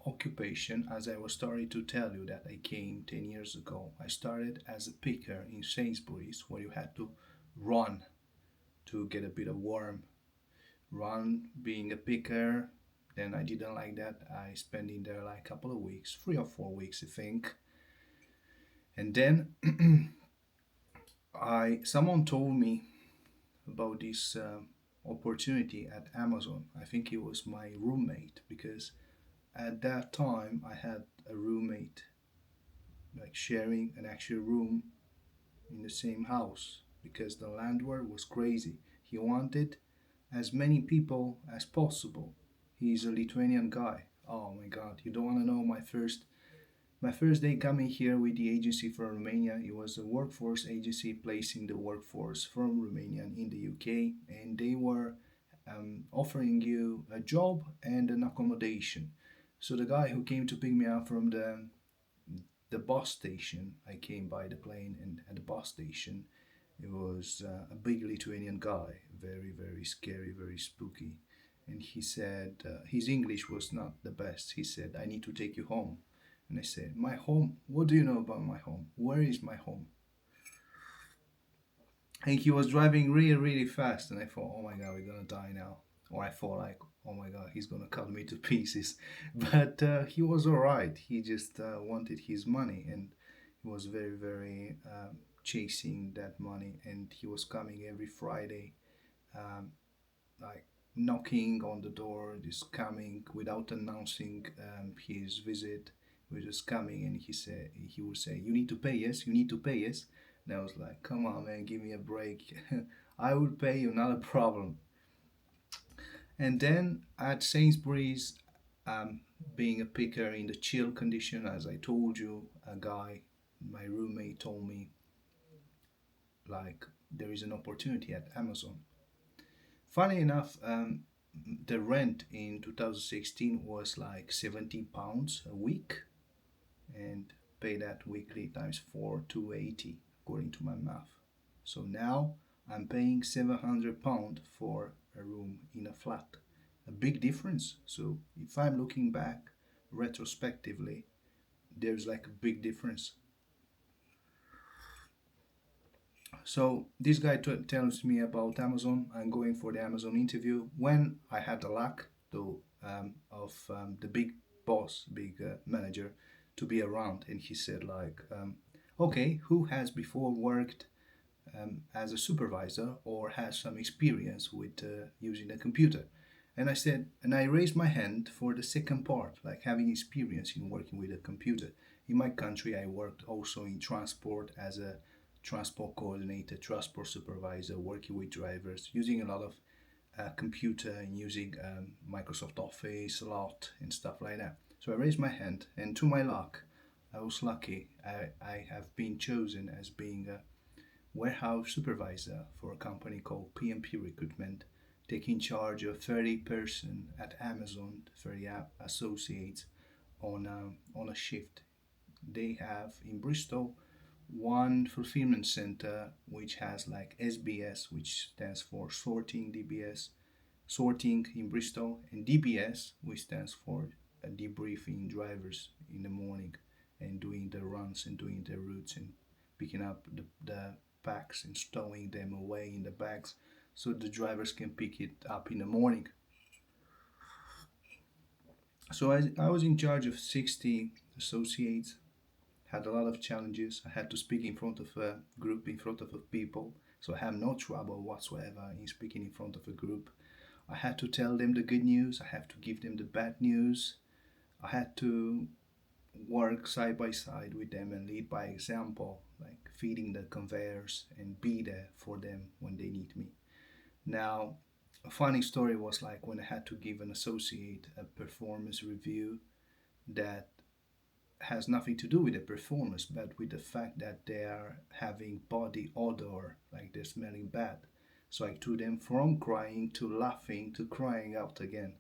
occupation, as I was starting to tell you that I came 10 years ago, I started as a picker in Sainsbury's, where you had to run to get a bit of warm. Run being a picker, then I didn't like that. I spent in there like a couple of weeks, 3 or 4 weeks, I think. And then I someone told me about this opportunity at Amazon. I think it was my roommate because at that time I had a roommate, like sharing an actual room in the same house because the landlord was crazy. He wanted as many people as possible. He's a Lithuanian guy. Oh my god, you don't want to know my first day coming here with the agency from Romania. It was a workforce agency placing the workforce from Romania in the UK, and they were offering you a job and an accommodation. So the guy who came to pick me up from the bus station, I came by the plane, and at the bus station, it was a big Lithuanian guy, very very scary, very spooky, and he said his English was not the best. He said, "I need to take you home." And I said, "My home? What do you know about my home? Where is my home?" And he was driving really, really fast. And I thought, oh my God, we're going to die now. Or I thought, like, oh my God, he's going to cut me to pieces. But he was all right. He just wanted his money. And he was very, very chasing that money. And he was coming every Friday, um, like knocking on the door, just coming without announcing his visit. He was just coming, and he would say, "You need to pay, yes. You need to pay, yes." And I was like, "Come on, man, give me a break. I will pay you, not a problem." And then at Sainsbury's, um, being a picker in the chill condition, as I told you, a guy, my roommate, told me like there is an opportunity at Amazon. Funny enough, the rent in 2016 was like £70 a week, and pay that weekly times 4, 280 according to my math. So now I'm paying £700 for a room in a flat. A big difference. So if I'm looking back retrospectively, there's like a big difference. So this guy tells me about Amazon. I'm going for the Amazon interview. When I had the luck, though, of the big boss, big manager, to be around, and he said like, "Okay, who has before worked as a supervisor or has some experience with using a computer?" And I said, and I raised my hand for the second part, like having experience in working with a computer. In my country, I worked also in transport as a transport coordinator, transport supervisor, working with drivers, using a lot of computer and using Microsoft Office a lot and stuff like that. So I raised my hand, and to my luck, I was lucky. I have been chosen as being a warehouse supervisor for a company called PMP Recruitment, taking charge of 30 person at Amazon, 30 associates on a shift. They have in Bristol one fulfillment center which has like SBS, which stands for sorting DBS, sorting in Bristol, and DBS, which stands for debriefing drivers in the morning and doing the runs and doing the routes and picking up the packs and stowing them away in the bags so the drivers can pick it up in the morning. So I was in charge of 60 associates, had a lot of challenges. I had to speak in front of a group, in front of a people, so I have no trouble whatsoever in speaking in front of a group. I had to tell them the good news, I have to give them the bad news. I had to work side by side with them and lead by example, like feeding the conveyors and be there for them when they need me. Now, a funny story was like when I had to give an associate a performance review that has nothing to do with the performance, but with the fact that they are having body odor, like they're smelling bad. So I took them from crying to laughing to crying out again.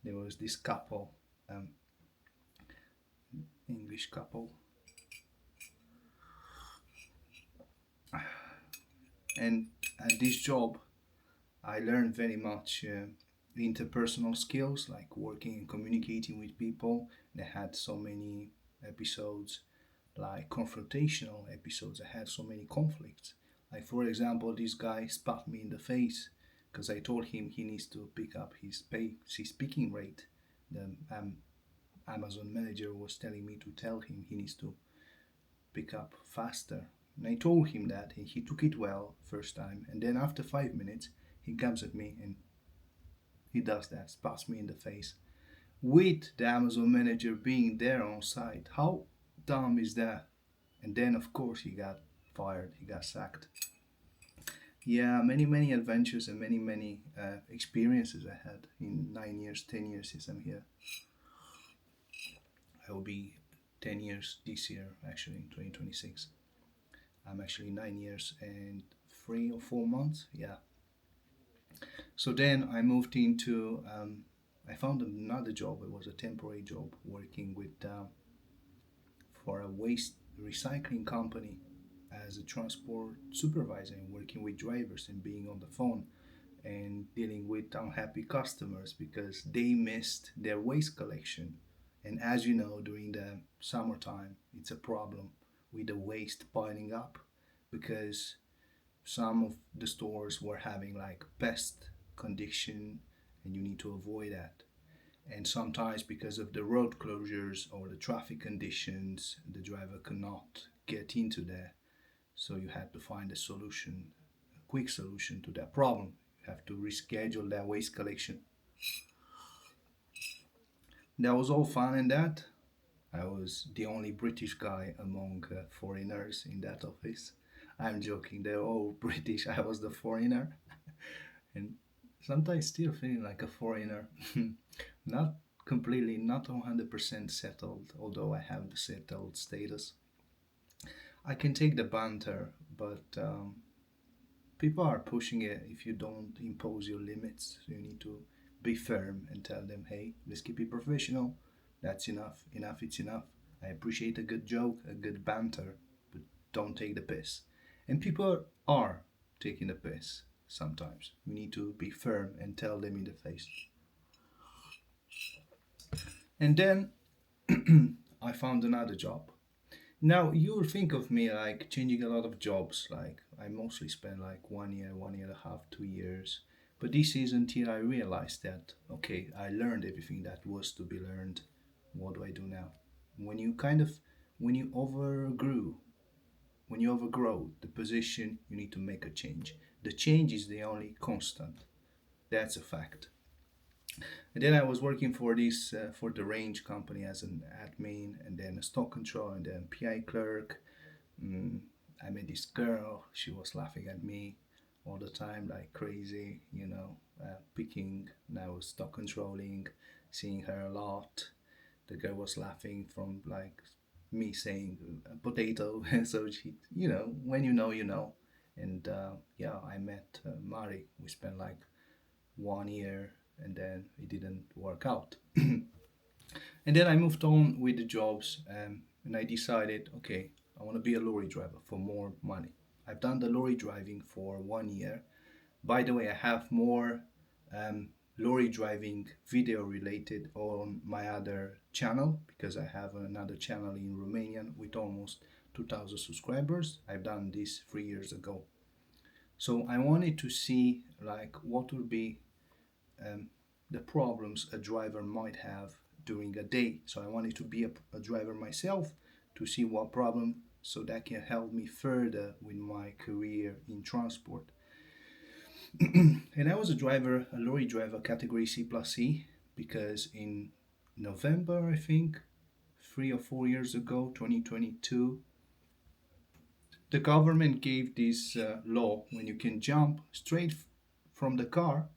There was this couple, um, English couple, and at this job, I learned very much. interpersonal skills, like working and communicating with people. They had so many episodes, like confrontational episodes. I had so many conflicts. Like, for example, this guy spat me in the face because I told him he needs to pick up his speaking rate. The Amazon manager was telling me to tell him he needs to pick up faster. And I told him that, and he took it well first time. And then after 5 minutes, he comes at me and he does that, spats me in the face, with the Amazon manager being there on site. How dumb is that? And then, of course, he got fired, he got sacked. Yeah, many adventures and many experiences I had in 9 years, 10 years since I'm here. I will be 10 years this year, actually, in 2026. I'm actually 9 years and 3 or 4 months. Yeah. So then I moved into, I found another job. It was a temporary job working with, for a waste recycling company as a transport supervisor and working with drivers and being on the phone and dealing with unhappy customers because they missed their waste collection. And as you know, during the summertime, it's a problem with the waste piling up because some of the stores were having like pest condition and you need to avoid that. And sometimes because of the road closures or the traffic conditions, the driver could not get into there. So you had to find a solution, a quick solution to that problem. You have to reschedule that waste collection. That was all fun and that. I was the only British guy among foreigners in that office. I'm joking, they're all British. I was the foreigner. And sometimes still feeling like a foreigner. Not completely, not 100% settled, although I have the settled status. I can take the banter, but people are pushing it if you don't impose your limits. So you need to be firm and tell them, hey, let's keep it professional. That's enough. Enough, it's enough. I appreciate a good joke, a good banter, but don't take the piss. And people are taking the piss sometimes. You need to be firm and tell them in the face. And then I found another job. Now you'll think of me like changing a lot of jobs. Like I mostly spent like 1 year, 1 year and a half, 2 years. But this is until I realized that okay, I learned everything that was to be learned. What do I do now? When you kind of when you overgrew, when you overgrow the position, you need to make a change. The change is the only constant. That's a fact. And then I was working for this for the range company as an admin, and then a stock control, and then PI clerk. Mm, I met this girl. She was laughing at me all the time like crazy, picking. And I was stock controlling, seeing her a lot. The girl was laughing from like me saying potato. So she, when you know, you know. And yeah, I met Mari. We spent like 1 year and then it didn't work out. And then I moved on with the jobs, and I decided, okay, I want to be a lorry driver for more money. I've done the lorry driving for 1 year. By the way, I have more um, lorry driving video related on my other channel because I have another channel in Romanian with almost 2,000 subscribers. I've done this 3 years ago. So I wanted to see like what would be um, the problems a driver might have during a day. So I wanted to be a driver myself to see what problem so that can help me further with my career in transport. And I was a driver, a lorry driver category C plus C because in November, I think, 3 or 4 years ago, 2022, the government gave this law when you can jump straight from the car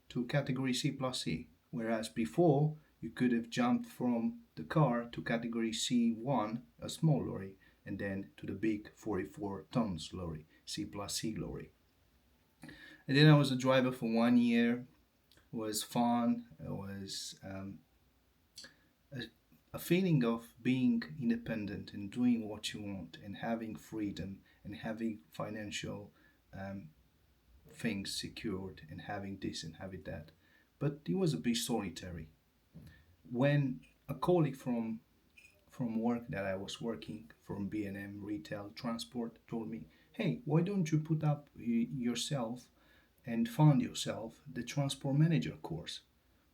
to category C plus C, whereas before you could have jumped from the car to category C1, a small lorry, and then to the big 44 tons lorry, C plus C lorry. And then I was a driver for 1 year. It was fun. It was a, a feeling of being independent and doing what you want and having freedom and having financial um, things secured and having this and having that. but he was a bit solitary. When a colleague from work that I was working from B&M retail transport told me, "Hey, why don't you put up yourself and fund yourself the Transport Manager course?"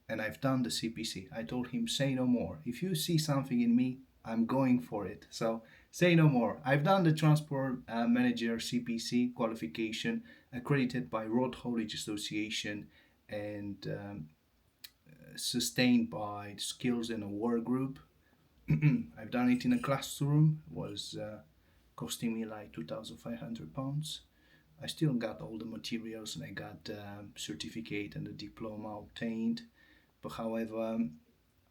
And I've done the CPC. I told him, "Say no more. If you see something in me, I'm going for it. So say no more." I've done the Transport Manager CPC qualification accredited by Road Haulage Association and sustained by Skills in a Work Group. I've done it in a classroom. It was costing me like £2,500. I still got all the materials and I got the certificate and the diploma obtained. But however,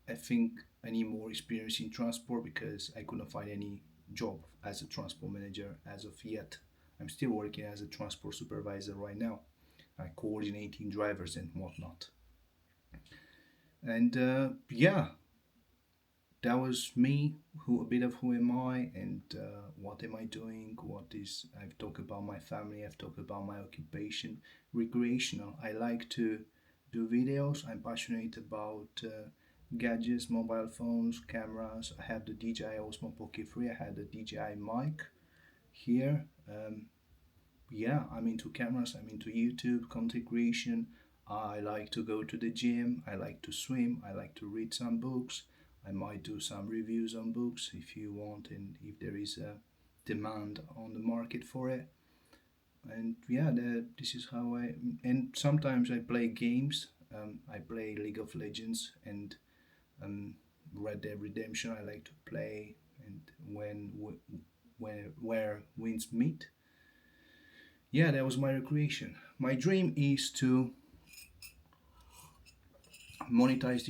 I think I need more experience in transport because I couldn't find any job as a transport manager as of yet. I'm still working as a transport supervisor right now, coordinating drivers and whatnot. And yeah, that was me. Who a bit of who am I and what am I doing? What is I've talked about my family. I've talked about my occupation, recreational. I like to do videos. I'm passionate about gadgets, mobile phones, cameras. I have the DJI Osmo Pocket 3. I had the DJI mic here. Yeah, I'm into cameras. I'm into YouTube content creation. I like to go to the gym. I like to swim. I like to read some books. I might do some reviews on books if you want and if there is a demand on the market for it. And yeah, this is how I. And sometimes I play games. I play League of Legends and um, Red Dead Redemption. I like to play, and where winds meet. Yeah, that was my recreation. My dream is to monetize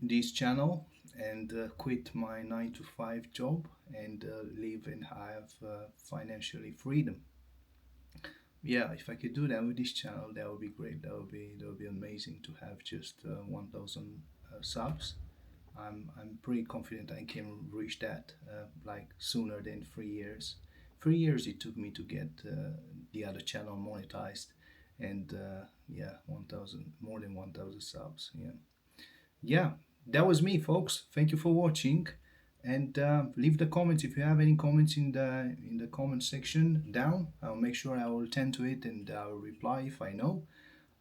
this channel and quit my 9 to 5 job and live and have financially freedom. Yeah, if I could do that with this channel, that would be great. That would be amazing to have just 1,000 subs. I'm pretty confident I can reach that like sooner than 3 years. 3 years it took me to get the other channel monetized, and yeah, 1,000 more than 1,000 subs. Yeah, yeah, that was me, folks. Thank you for watching, and leave the comments if you have any comments in the comment section down. I'll make sure I will tend to it and I'll reply if I know.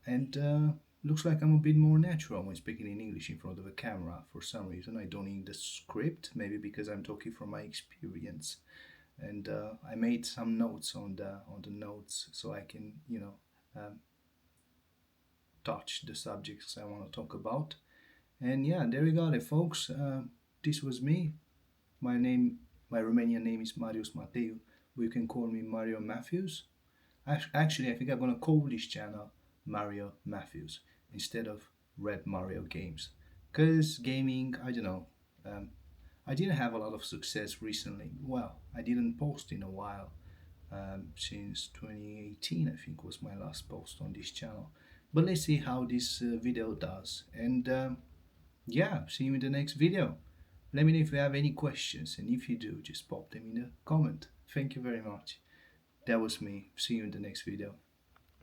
And looks like I'm a bit more natural when speaking in English in front of a camera. For some reason, I don't need the script. Maybe because I'm talking from my experience. And I made some notes on the notes so I can touch the subjects I want to talk about. And yeah, there you got it, folks. This was me. My name, my Romanian name is Marius Mateu, but you can call me Mario Matthews. Actually, I think I'm gonna call this channel Mario Matthews instead of Red Mario Games, cause gaming, I don't know. I didn't have a lot of success recently. Well, I didn't post in a while. Since 2018, I think was my last post on this channel. But let's see how this video does. And yeah, see you in the next video. Let me know if you have any questions, and if you do, just pop them in the comment. Thank you very much. That was me. See you in the next video.